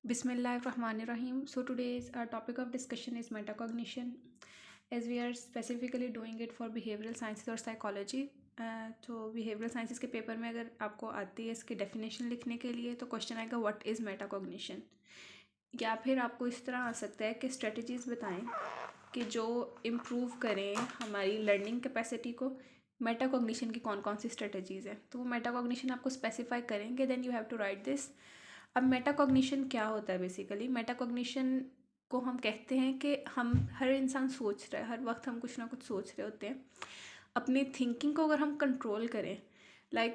Bismillahirrahmanirrahim. So today's our topic of discussion is metacognition, as we are specifically doing it for behavioral sciences और psychology. तो behavioral sciences के paper में अगर आपको आती है इसकी definition लिखने के लिए तो क्वेश्चन आएगा what is metacognition, या फिर आपको इस तरह आ सकता है कि strategies बताएं कि जो improve करें हमारी learning capacity को. मेटाकॉग्निशन की कौन कौन सी स्ट्रेटजीज़ हैं तो वो मेटाकॉग्निशन आपको स्पेसिफाई करेंगे, then you have to write this. अब मेटाकॉग्निशन क्या होता है? बेसिकली मेटाकॉग्निशन को हम कहते हैं कि हम हर इंसान सोच रहा है, हर वक्त हम कुछ ना कुछ सोच रहे होते हैं. अपनी थिंकिंग को अगर हम कंट्रोल करें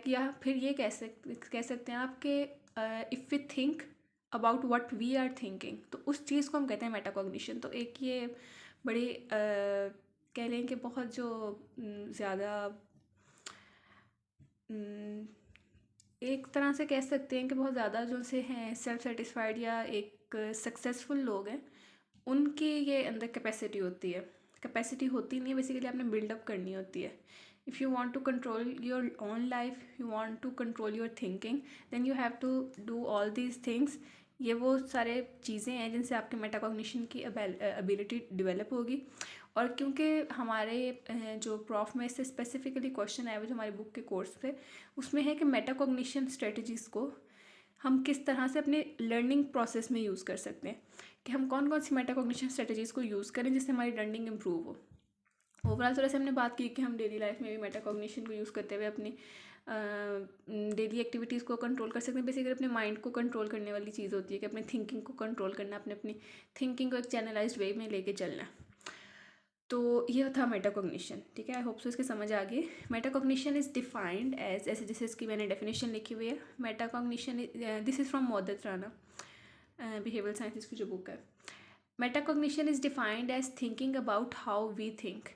या फिर ये कह सकते हैं आप कि if we think about what we are thinking, तो उस चीज़ को हम कहते हैं मेटाकॉग्निशन. तो एक ये बड़ी कह लें कि बहुत जो ज़्यादा एक तरह से कह सकते हैं कि बहुत ज़्यादा जो से हैं सेल्फ सेटिस्फाइड या एक सक्सेसफुल लोग हैं, उनकी ये अंदर कैपेसिटी होती है. कैपेसिटी होती नहीं है, बेसिकली आपने बिल्डअप करनी होती है. If you want to control your own life, you want to control your thinking, then you have to do all these things. ये वो सारे चीज़ें हैं जिनसे आपके मेटाकॉग्निशन की एबिलिटी डेवलप होगी. और क्योंकि हमारे जो प्रॉफ में इससे स्पेसिफिकली क्वेश्चन आया हुआ जो हमारी बुक के कोर्स पे, उसमें है कि मेटाकॉग्निशन स्ट्रेटजीज़ को हम किस तरह से अपने लर्निंग प्रोसेस में यूज़ कर सकते हैं, कि हम कौन कौन सी मेटाकॉग्निशन स्ट्रेटजीज़ को यूज़ करें जिससे हमारी लर्निंग इम्प्रूव हो. ओवरऑल थोड़ा सा हमने बात की कि हम डेली लाइफ में भी मेटाकॉग्निशन को यूज़ करते हुए अपनी डेली एक्टिविटीज़ को कंट्रोल कर सकते हैं. बेसिकली अपने माइंड को कंट्रोल करने वाली चीज़ होती है कि अपनी थिंकिंग को कंट्रोल करना, अपनी थिंकिंग को एक चैनलाइज्ड वे में लेके चलना. तो ये था मेटाकॉग्निशन. ठीक है, आई होप सो इसकी समझ आ गई. मेटाकॉग्निशन इज़ डिफाइंड एज, ऐसे जैसे इसकी मैंने डेफिनेशन लिखी हुई है. मेटाकॉग्निशन, दिस इज़ फ्रॉम मोदत राना, बिहेवियरल साइंसेस की जो बुक है. Metacognition is defined as thinking about how we think,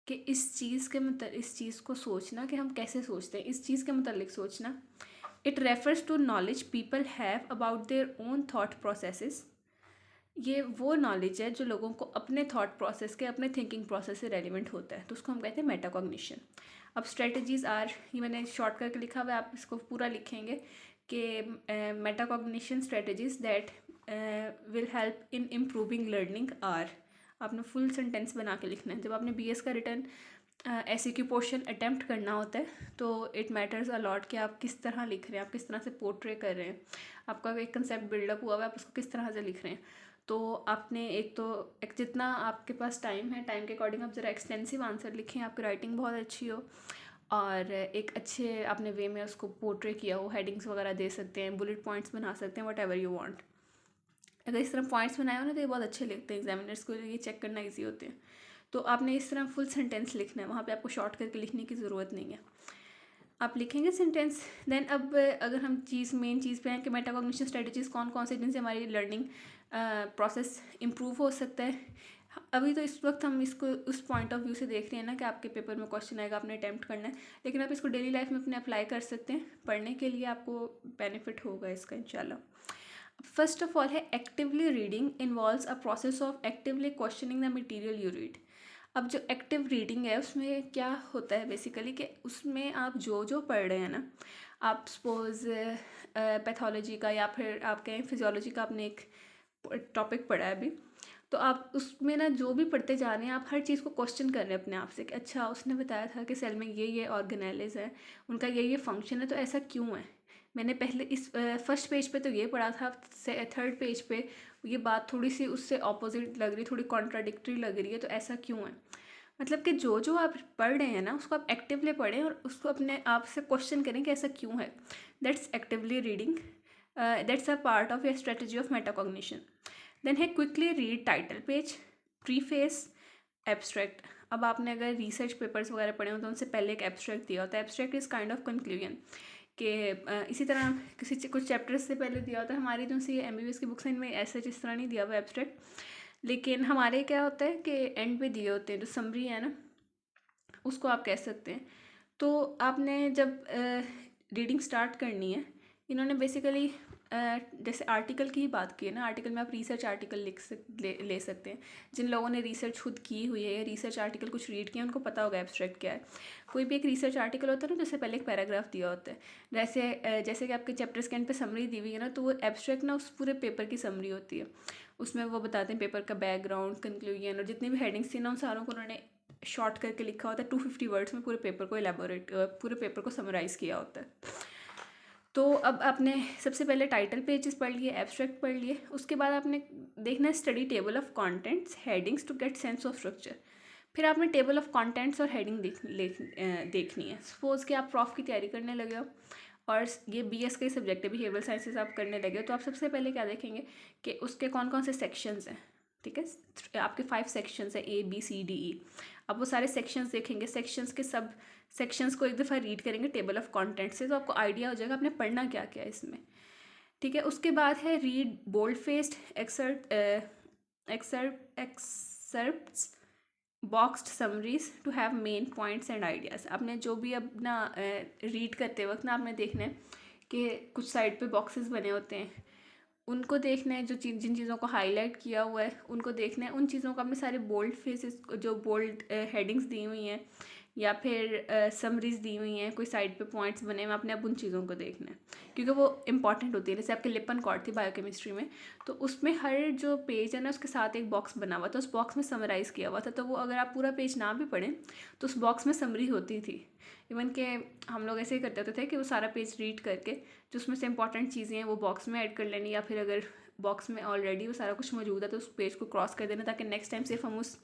कि इस चीज़ को सोचना कि हम कैसे सोचते हैं, इस चीज़ के मतलब सोचना. It refers to knowledge people have about their own thought processes. ये वो नॉलेज है जो लोगों को अपने थॉट प्रोसेस के, अपने थिंकिंग प्रोसेस से रेलिवेंट होता है, तो उसको हम कहते हैं मेटाकॉग्निशन. अब स्ट्रेटजीज आर, ये मैंने शॉर्ट करके लिखा हुआ है, आप इसको पूरा लिखेंगे कि metacognition strategies that will help in improving learning are. आपने फुल सेंटेंस बना के लिखना है. जब आपने BS का रिटर्न SAQ पोर्शन अटैम्प्ट करना होता है तो इट मैटर्स अलॉट कि आप किस तरह लिख रहे हैं, आप किस तरह से पोर्ट्रे कर रहे हैं, आपका एक कंसेप्ट बिल्डअप हुआ हुआ है, आप उसको किस तरह से लिख रहे हैं. तो आपने एक जितना आपके पास टाइम है, टाइम के अकॉर्डिंग आप ज़रा एक्सटेंसिव आंसर लिखें, आपकी राइटिंग बहुत अच्छी हो और एक अच्छे आपने वे में उसको पोर्ट्रे किया हो. हेडिंग्स वगैरह दे सकते हैं, बुलेट पॉइंट्स बना सकते हैं, वट एवर यू वांट. अगर इस तरह पॉइंट्स बनाए हो ना तो ये बहुत अच्छे लगते हैं, एग्जामिनर्स को ये चेक करना ईजी होते हैं. तो आपने इस तरह फुल सेंटेंस लिखना है, वहाँ पे आपको शॉर्ट करके लिखने की ज़रूरत नहीं है. आप लिखेंगे सेंटेंस. देन अब अगर हम मेन चीज़ पे हैं कि मेटाकॉग्निशन स्ट्रेटजीज़ कौन कौन से जिनसे हमारी लर्निंग प्रोसेस इम्प्रूव हो सकता है. अभी तो इस वक्त हम इसको उस पॉइंट ऑफ व्यू से देख रहे हैं ना कि आपके पेपर में क्वेश्चन आएगा, आपने अटैम्प्ट करना है, लेकिन आप इसको डेली लाइफ में अपने अप्लाई कर सकते हैं. पढ़ने के लिए आपको बेनिफिट होगा इसका इंशाल्लाह. फर्स्ट ऑफ ऑल है actively reading involves a process of actively questioning the material you read. अब जो एक्टिव रीडिंग है उसमें क्या होता है बेसिकली कि उसमें आप जो पढ़ रहे हैं ना, आप सपोज पैथोलॉजी का या फिर आप कहें फिजियोलॉजी का आपने एक टॉपिक पढ़ा है अभी, तो आप उसमें ना जो भी पढ़ते जा रहे हैं आप हर चीज़ को क्वेश्चन कर रहे हैं अपने आप से कि अच्छा उसने बताया था कि सेल में ये ऑर्गेनेल्स है, उनका ये फंक्शन है, तो ऐसा क्यों है. मैंने पहले इस फर्स्ट पेज पे तो ये पढ़ा था, थर्ड पेज पे ये बात थोड़ी सी उससे ऑपोजिट लग रही, थोड़ी कॉन्ट्राडिक्टरी लग रही है, तो ऐसा क्यों है. मतलब कि जो आप पढ़ रहे हैं ना उसको आप एक्टिवली पढ़ें और उसको अपने आप से क्वेश्चन करें कि ऐसा क्यों है. That's actively reading, that's a part of your strategy of metacognition. Then है quickly read title page, preface, abstract. अब आपने अगर रिसर्च पेपर्स वगैरह पढ़े हो तो उनसे पहले एक एब्स्ट्रैक्ट दिया होता है. Abstract is kind of conclusion कि इसी तरह कुछ चैप्टर्स से पहले दिया होता है. हमारी जो सी MBBS की बुक्स हैं इनमें ऐसे इस तरह नहीं दिया हुआ एब्स्ट्रैक्ट, लेकिन हमारे क्या होता है कि एंड पे दिए होते हैं, जो समरी है ना उसको आप कह सकते हैं. तो आपने जब रीडिंग स्टार्ट करनी है, इन्होंने बेसिकली जैसे आर्टिकल की ही बात की है ना, आर्टिकल में आप रिसर्च आर्टिकल ले सकते हैं। जिन लोगों ने रिसर्च खुद की हुई है या रिसर्च आर्टिकल कुछ रीड किया उनको पता होगा एब्स्ट्रैक्ट क्या है। कोई भी एक रिसर्च आर्टिकल होता है ना, जैसे पहले एक पैराग्राफ दिया होता है, जैसे कि आपके चैप्टर के एंड पे समरी दी हुई है ना, तो वो एब्स्ट्रैक्ट ना उस पूरे पेपर की समरी होती है। उसमें वो बताते हैं पेपर का बैकग्राउंड, कंक्लूजन और जितनी भी हेडिंग्स थी ना, उन सारों को उन्होंने शॉर्ट करके लिखा होता है। 250 वर्ड्स में पूरे पेपर को पूरे पेपर को समराइज़ किया होता है। तो अब आपने सबसे पहले टाइटल पेजेस पढ़ लिए, एब्स्ट्रैक्ट पढ़ लिए, उसके बाद आपने देखना है study table of contents headings to get sense of structure. फिर आपने टेबल ऑफ कंटेंट्स और हेडिंग देखनी है। सपोज कि आप प्रॉफ की तैयारी करने लगे हो और ये बीएस का ही सब्जेक्ट है, बिहेवियरल साइंसेस आप करने लगे हो, तो आप सबसे पहले क्या देखेंगे कि उसके कौन कौन से सेक्शंस हैं। ठीक है, आपके 5 सेक्शंस हैं, ABCDE। अब वो सारे सेक्शंस देखेंगे, सेक्शंस के सब सेक्शंस को एक दफ़ा रीड करेंगे टेबल ऑफ कंटेंट से, तो आपको आइडिया हो जाएगा आपने पढ़ना क्या क्या है इसमें। ठीक है, उसके बाद है read bold faced excerpts boxed summaries to have main points and ideas. आपने जो भी अपना रीड करते वक्त ना आपने देखना है कि कुछ साइड पे बॉक्सेस बने होते हैं, उनको देखना है। जिन चीज़ों को हाईलाइट किया हुआ है उनको देखना है। उन चीज़ों को अपने सारे बोल्ड फेसेस, जो बोल्ड हेडिंग्स दी हुई हैं या फिर समरीज दी हुई हैं, कोई साइड पे पॉइंट्स बने हुए, आपने अब उन चीज़ों को देखना है क्योंकि वो इंपॉर्टेंट होती है। जैसे आपके लिपन कॉर्ड थी बायोकेमिस्ट्री में, तो उसमें हर जो पेज है ना उसके साथ एक बॉक्स बना हुआ था, उस बॉक्स में समराइज़ किया हुआ था। तो वो अगर आप पूरा पेज ना भी पढ़ें तो उस बॉक्स में समरी होती थी। इवन के हम लोग ऐसे ही करते होते थे कि वो सारा पेज रीड करके जो उसमें से इंपॉर्टेंट चीज़ें हैं वो बॉक्स में ऐड कर लेनी, या फिर अगर बॉक्स में ऑलरेडी वो सारा कुछ मौजूद है तो उस पेज को क्रॉस कर देना, ताकि नेक्स्ट टाइम सिर्फ हम उस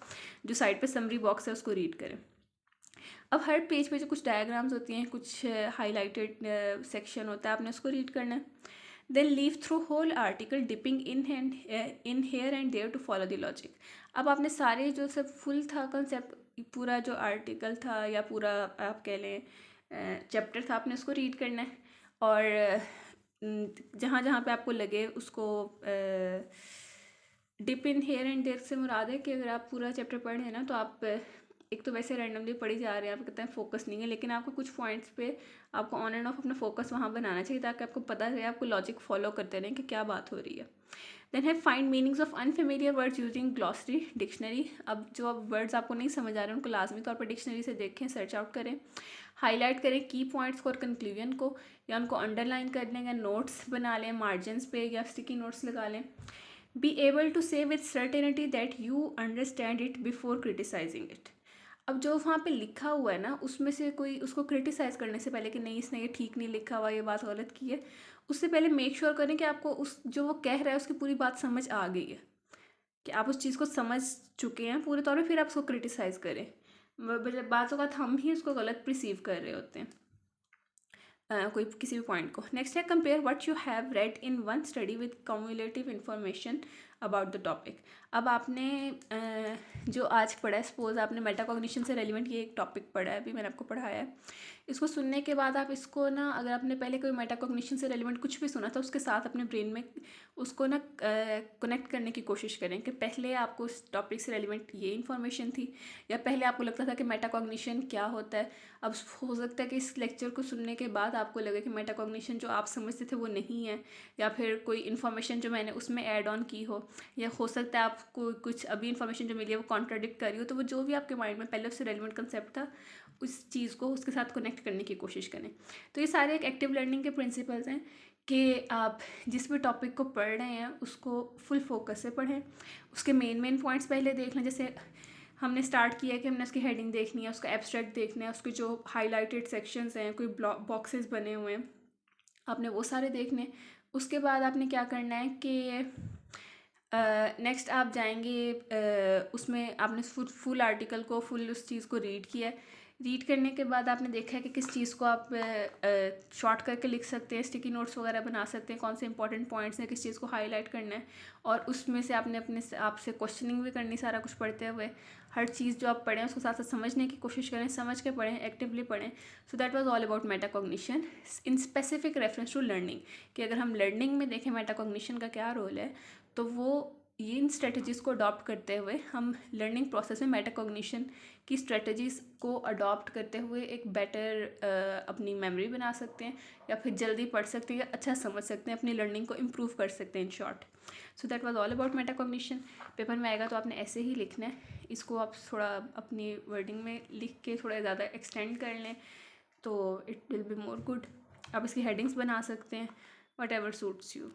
जो साइड पे समरी बॉक्स है उसको रीड करें। अब हर पेज पे जो कुछ डायग्राम्स होती हैं, कुछ हाईलाइटेड सेक्शन होता है, आपने उसको रीड करना है। Then leaf through whole article dipping in here and there to follow the logic. अब आपने सारे जो सब फुल था कंसेप्ट, पूरा जो आर्टिकल था या पूरा आप कह लें चैप्टर था, आपने उसको रीड करना है। और जहाँ जहाँ पे आपको लगे उसको dip in here and there से मुराद है कि अगर आप पूरा चैप्टर पढ़ रहे हैं ना, तो आप एक तो वैसे रैंडमली पढ़ी जा रहे हैं, आप कहते हैं फोकस नहीं है, लेकिन आपको कुछ पॉइंट्स पे आपको ऑन एंड ऑफ अपना फोकस वहाँ बनाना चाहिए ताकि आपको पता रहे, आपको लॉजिक फॉलो करते रहें कि क्या बात हो रही है। देन है find meanings of unfamiliar words using glossary dictionary. अब जो अब वर्ड्स आपको नहीं समझ आ रहे हैं उनको लाजमी तौर पर डिक्शनरी से देखें, सर्च आउट करें, हाईलाइट करें की पॉइंट्स को और कंक्लूजन को, या उनको अंडरलाइन कर लें या नोट्स बना लें, मार्जिन्स पे या स्टिकी नोट्स लगा लें। Be able to say with certainty that you understand it before criticising it. अब जो वहाँ पे लिखा हुआ है ना, उसमें से कोई उसको क्रिटिसाइज़ करने से पहले कि नहीं इसने ये ठीक नहीं लिखा हुआ, ये बात गलत की है, उससे पहले मेक श्योर करें कि आपको उस जो वो कह रहा है उसकी पूरी बात समझ आ गई है, कि आप उस चीज़ को समझ चुके हैं पूरे तौर पे, फिर आप उसको क्रिटिसाइज़ करें। बातों का हम ही उसको गलत प्रिसीव कर रहे होते हैं कोई किसी भी पॉइंट को। नेक्स्ट है compare what you have read in one study with cumulative information about the topic. अब आपने जो आज पढ़ा है, सपोज आपने मेटाकॉग्निशन से रेलिवेंट ये एक टॉपिक पढ़ा है, अभी मैंने आपको पढ़ाया है, इसको सुनने के बाद आप इसको ना, अगर आपने पहले कोई मेटाकॉग्निशन से रेलिवेंट कुछ भी सुना था उसके साथ अपने ब्रेन में उसको ना कनेक्ट करने की कोशिश करें कि पहले आपको उस टॉपिक से रेलिवेंट ये इन्फॉर्मेशन थी, या पहले आपको लगता था कि मेटाकॉग्निशन क्या होता है। अब हो सकता है कि इस लेक्चर को सुनने के बाद आपको लगे कि मेटाकॉग्निशन जो आप समझते थे वो नहीं है, या फिर कोई इन्फॉर्मेशन जो मैंने उसमें ऐड ऑन की हो, या हो सकता है आपको कुछ अभी इन्फॉर्मेशन जो मिली है वो कॉन्ट्राडिक्ट कर रही हो। तो वो जो भी आपके माइंड में पहले उससे रेलिवेंट कंसेप्ट था, उस चीज़ को उसके साथ कनेक्ट करने की कोशिश करें। तो ये सारे एक एक्टिव लर्निंग के प्रिंसिपल्स हैं कि आप जिस भी टॉपिक को पढ़ रहे हैं उसको फुल फोकस से पढ़ें, उसके मेन पॉइंट्स पहले देख लें। जैसे हमने स्टार्ट किया कि हमने उसकी हेडिंग देखनी है, उसका एब्स्ट्रैक्ट देखना है, उसके जो हाईलाइटेड सेक्शंस हैं, कोई बॉक्सेस बने हुए हैं, आपने वो सारे देखने। उसके बाद आपने क्या करना है कि नेक्स्ट आप जाएंगे उसमें आपने फुल आर्टिकल को, फुल उस चीज़ को रीड किया है। रीड करने के बाद आपने देखा है कि किस चीज़ को आप शॉर्ट करके लिख सकते हैं, स्टिकी नोट्स वगैरह बना सकते हैं, कौन से इंपॉर्टेंट पॉइंट्स हैं, किस चीज़ को हाईलाइट करना है, और उसमें से आपने अपने आपसे क्वेश्चनिंग भी करनी सारा कुछ पढ़ते हुए। हर चीज़ जो आप पढ़ें उसको साथ साथ समझने की कोशिश करें, समझ के पढ़ें, एक्टिवली पढ़ें। So that was all about metacognition in specific reference to learning, कि अगर हम लर्निंग में देखें मेटाकॉग्निशन का क्या रोल है, तो वो इन स्ट्रेटजीज़ को अडॉप्ट करते हुए हम लर्निंग प्रोसेस में मेटाकॉग्निशन की स्ट्रेटजीज़ को अडॉप्ट करते हुए एक बेटर अपनी मेमोरी बना सकते हैं, या फिर जल्दी पढ़ सकते हैं, या अच्छा समझ सकते हैं, अपनी लर्निंग को इम्प्रूव कर सकते हैं in short. So that was all about metacognition. Paper में आएगा तो आपने ऐसे ही लिखना है, इसको आप थोड़ा अपनी वर्डिंग में लिख के थोड़ा ज़्यादा एक्सटेंड कर लें तो it will be more good. आप इसकी हेडिंग्स बना सकते हैं, वट एवर सूट्स यू।